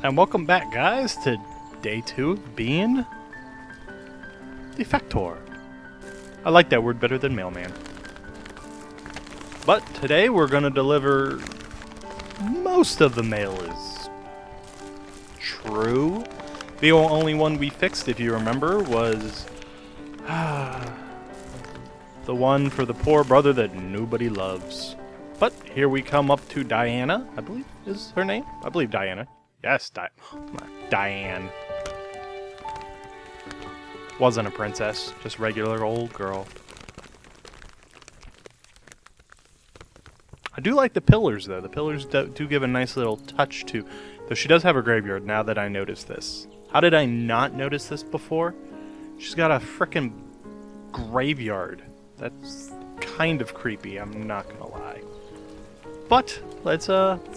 And welcome back, guys, to day 2 of being the Fakteur. I like that word better than mailman. But today we're going to deliver most of the mail is true. The only one we fixed, if you remember, was the one for the poor brother that nobody loves. But here we come up to Diana, I believe is her name. I believe Diana. Yes, Diane. Wasn't a princess, just regular old girl. I do like the pillars, though. The pillars do give a nice little touch to... Though she does have a graveyard, now that I notice this. How did I not notice this before? She's got a frickin' graveyard. That's kind of creepy, I'm not gonna lie. But let's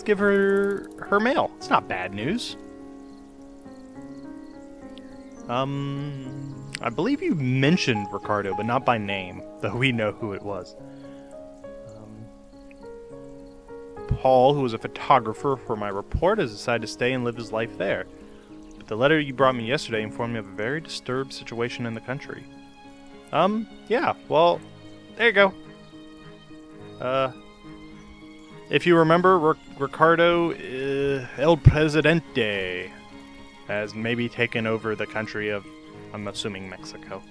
give her mail. It's not bad news. I believe you mentioned Ricardo, but not by name, though we know who it was. Paul, who was a photographer for my report, has decided to stay and live his life there. But the letter you brought me yesterday informed me of a very disturbed situation in the country. Yeah, well, there you go. If you remember, Ricardo El Presidente has maybe taken over the country of, I'm assuming, Mexico.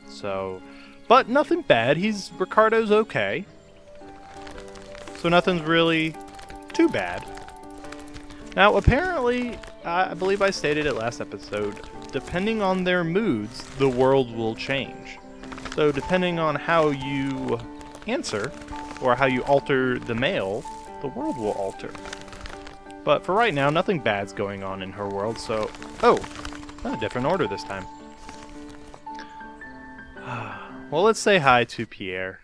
So, but nothing bad. Ricardo's okay. So nothing's really too bad. Now, apparently, I believe I stated it last episode, depending on their moods, the world will change. So depending on how you answer, or how you alter the mail, the world will alter. But for right now, nothing bad's going on in her world, so... Oh! A different order this time. Well, let's say hi to Pierre.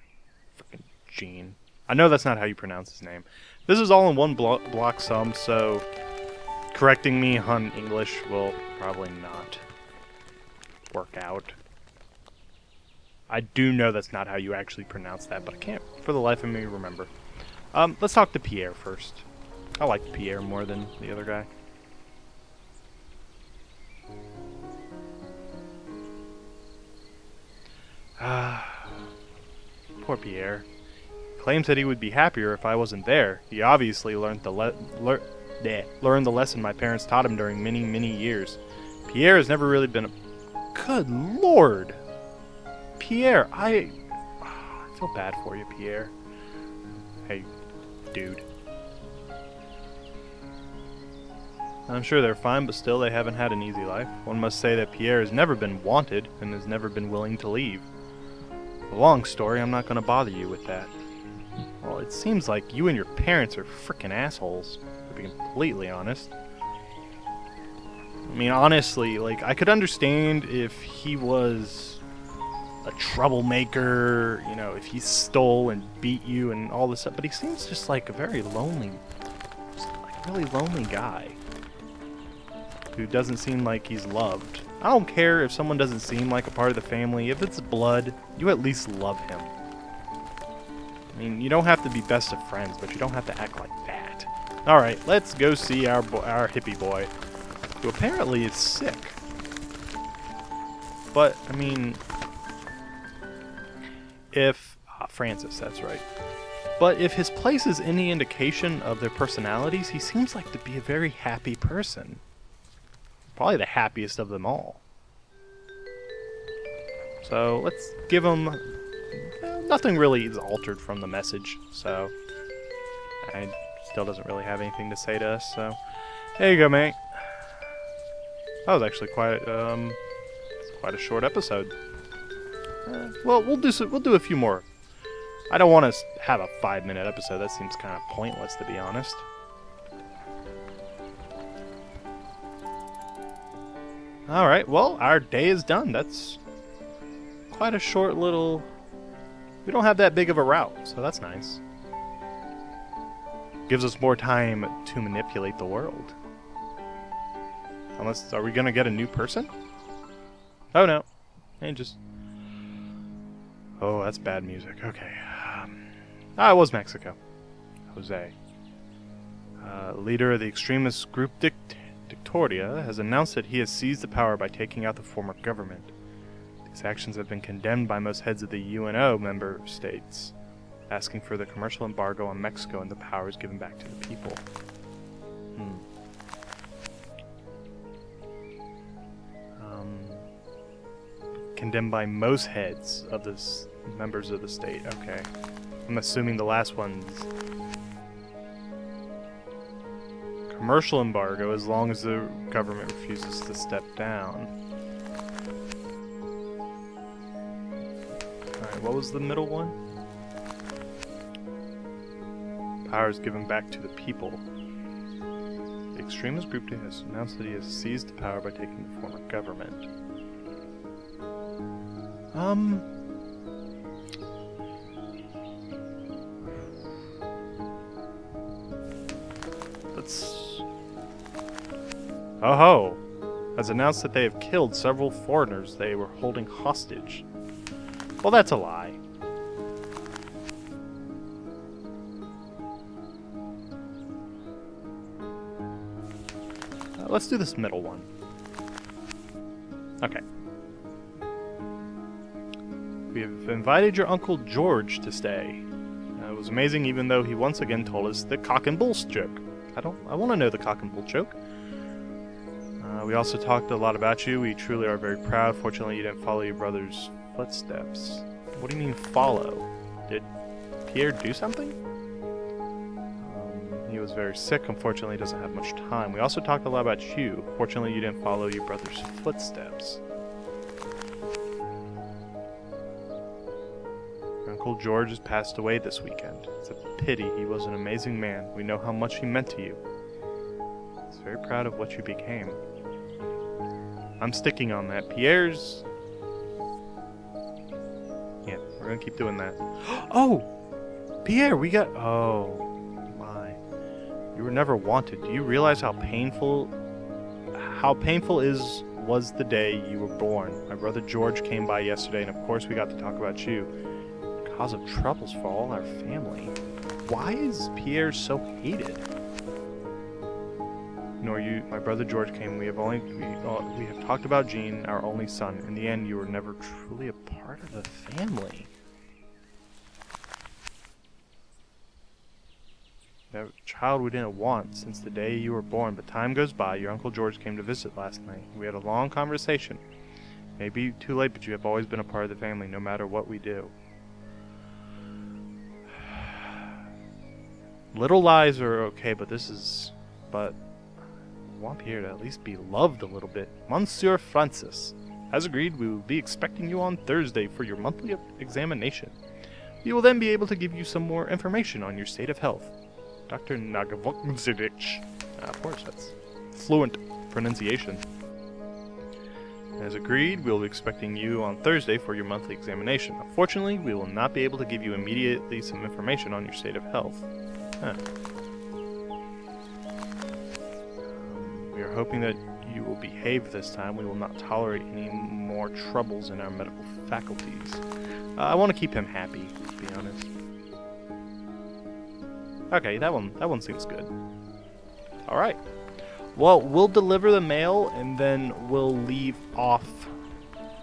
Frickin' Jean. I know that's not how you pronounce his name. This is all in one block sum, so... correcting me on English will probably not work out. I do know that's not how you actually pronounce that, but I can't for the life of me remember. Let's talk to Pierre first. I like Pierre more than the other guy. Poor Pierre. Claims that he would be happier if I wasn't there. He obviously learned the lesson my parents taught him during many, many years. Pierre has never really been a... Good Lord! Pierre, I feel bad for you, Pierre. Hey, dude. I'm sure they're fine, but still they haven't had an easy life. One must say that Pierre has never been wanted and has never been willing to leave. A long story, I'm not going to bother you with that. Well, it seems like you and your parents are frickin' assholes, to be completely honest. I mean, honestly, like, I could understand if he was a troublemaker, you know, if he stole and beat you and all this stuff, but he seems just like a very lonely, really lonely guy who doesn't seem like he's loved. I don't care if someone doesn't seem like a part of the family. If it's blood, you at least love him. I mean, you don't have to be best of friends, but you don't have to act like that. Alright, let's go see our hippie boy, who apparently is sick. But, I mean... If... Francis, that's right. But if his place is any indication of their personalities, he seems like to be a very happy person. Probably the happiest of them all. So, let's give him... nothing really is altered from the message, so... I still doesn't really have anything to say to us, so... There you go, mate. That was actually quite a short episode. Well, we'll do a few more. I don't want to have a 5-minute episode. That seems kind of pointless, to be honest. Alright, well, our day is done. That's quite a short little... We don't have that big of a route, so that's nice. Gives us more time to manipulate the world. Unless, are we gonna get a new person? Oh no. And just... Oh, that's bad music. Okay. It was Mexico. Jose. Leader of the extremist group Dictoria has announced that he has seized the power by taking out the former government. These actions have been condemned by most heads of the UNO member states, asking for the commercial embargo on Mexico and the powers given back to the people. Condemned by most heads of the members of the state. Okay. I'm assuming the last one's commercial embargo as long as the government refuses to step down. Alright, what was the middle one? Powers given back to the people. The extremist group has announced that he has seized the power by taking the former government. Let's... Oh-ho! Has announced that they have killed several foreigners they were holding hostage. Well, that's a lie. Let's do this middle one. Okay. We have invited your Uncle George to stay. It was amazing, even though he once again told us the cock and bull joke. I want to know the cock and bull joke. We also talked a lot about you. We truly are very proud. Fortunately, you didn't follow your brother's footsteps. What do you mean follow? Did Pierre do something? He was very sick. Unfortunately, he doesn't have much time. We also talked a lot about you. Fortunately, you didn't follow your brother's footsteps. Uncle George has passed away this weekend. It's a pity. He was an amazing man. We know how much he meant to you. I was very proud of what you became. I'm sticking on that. Pierre's... Yeah, we're gonna keep doing that. Oh! Pierre, we got... Oh, my. You were never wanted. Do you realize how painful was the day you were born? My brother George came by yesterday, and of course we got to talk about you. Cause of troubles for all our family. Why is Pierre so hated? Nor you, my brother George came. We have talked about Jean, our only son. In the end, you were never truly a part of the family. A child we didn't want since the day you were born, but time goes by. Your Uncle George came to visit last night. We had a long conversation. Maybe too late, but you have always been a part of the family, no matter what we do. Little lies are okay, but I want Pierre to at least be loved a little bit. Monsieur Francis. As agreed, we will be expecting you on Thursday for your monthly examination. We will then be able to give you some more information on your state of health. Dr. Nagavokzevich. Of course, that's fluent pronunciation. As agreed, we will be expecting you on Thursday for your monthly examination. Unfortunately, we will not be able to give you immediately some information on your state of health. We are hoping that you will behave this time. We will not tolerate any more troubles in our medical faculties. I want to keep him happy, to be honest. Okay, that one seems good. Alright. Well, we'll deliver the mail, and then we'll leave off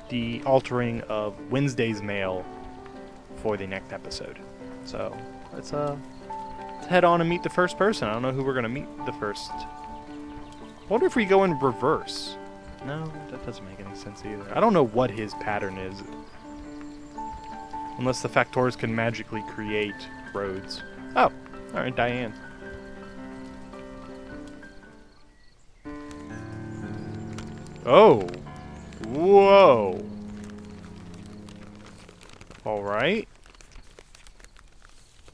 the altering of Wednesday's mail for the next episode. So, let's head on and meet the first person. I don't know who we're going to meet the first. I wonder if we go in reverse. No, that doesn't make any sense either. I don't know what his pattern is. Unless the Facteurs can magically create roads. Oh, alright, Diane. Oh. Whoa. Alright.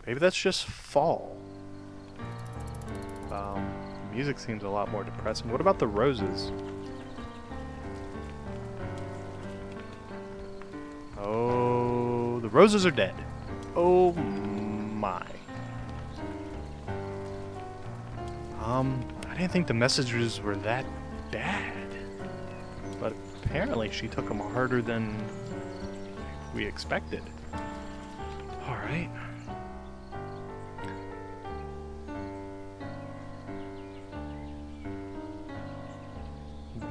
Maybe that's just fall. Music seems a lot more depressing. What about the roses? Oh, the roses are dead. Oh my. I didn't think the messages were that bad. But apparently she took them harder than we expected. Alright.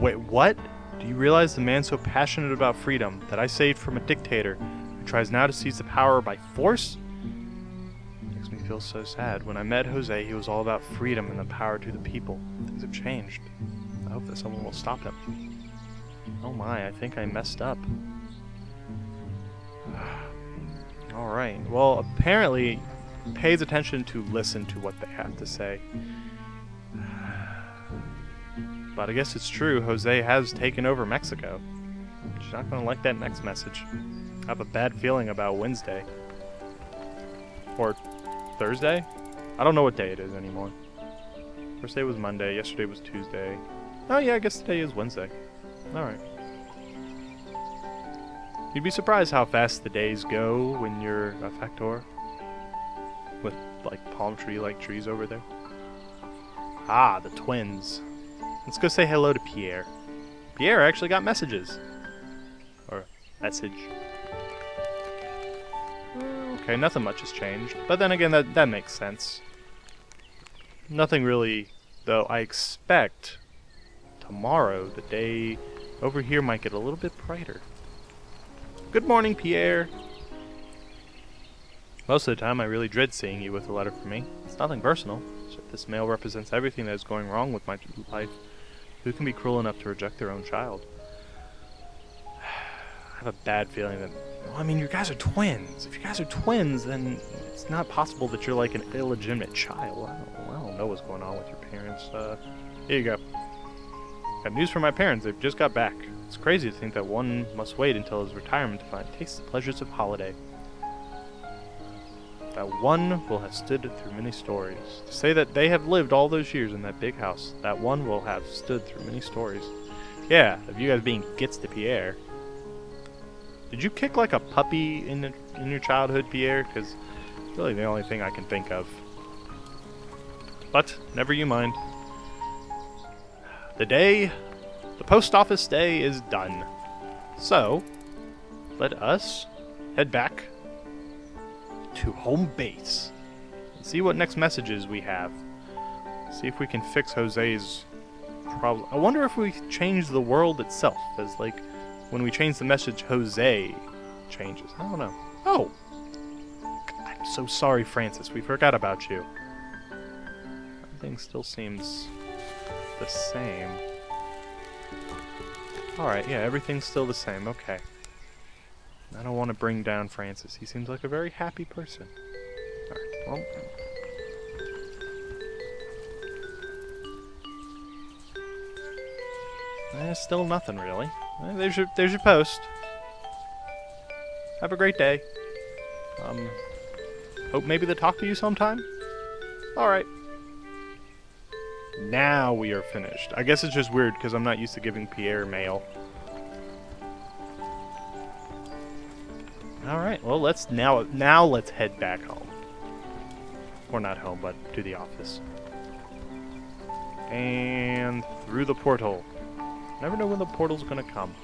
Wait, what? Do you realize the man so passionate about freedom that I saved from a dictator who tries now to seize the power by force? Makes me feel so sad. When I met Jose, he was all about freedom and the power to the people. Things have changed. I hope that someone will stop him. Oh my, I think I messed up. Alright, well, apparently he pays attention to listen to what they have to say. But I guess it's true, Jose has taken over Mexico. She's not going to like that next message. I have a bad feeling about Wednesday. Or Thursday? I don't know what day it is anymore. First day was Monday, yesterday was Tuesday. Oh yeah, I guess today is Wednesday. Alright. You'd be surprised how fast the days go when you're a Fakteur. With, like, palm tree-like trees over there. Ah, the twins. Let's go say hello to Pierre. Pierre actually got messages. Or message. Okay, nothing much has changed. But then again, that makes sense. Nothing really, though I expect tomorrow, the day over here might get a little bit brighter. Good morning, Pierre. Most of the time, I really dread seeing you with a letter from me. It's nothing personal. This mail represents everything that is going wrong with my life. Who can be cruel enough to reject their own child? I have a bad feeling that... Well, I mean, you guys are twins. If you guys are twins, then it's not possible that you're like an illegitimate child. I don't know what's going on with your parents. Here you go. Got news from my parents. They've just got back. It's crazy to think that one must wait until his retirement to taste the pleasures of holiday. That one will have stood through many stories. To say that they have lived all those years in that big house, that one will have stood through many stories. Yeah, of you guys being gits to Pierre. Did you kick like a puppy in your childhood, Pierre? Because it's really the only thing I can think of. But, never you mind. The post office day is done. So, let us head back to home base and see what next messages we have. See if we can fix Jose's problem. I wonder if we change the world itself, as like when we change the message, Jose changes. I don't know. Oh! I'm so sorry, Francis. We forgot about you. Everything still seems the same. Alright, yeah, everything's still the same. Okay. I don't want to bring down Francis. He seems like a very happy person. Alright, well... still nothing, really. There's your post. Have a great day. Hope maybe to talk to you sometime? Alright. Now we are finished. I guess it's just weird because I'm not used to giving Pierre mail. Alright, well let's head back home. Or not home, but to the office. And through the portal. Never know when the portal's gonna come.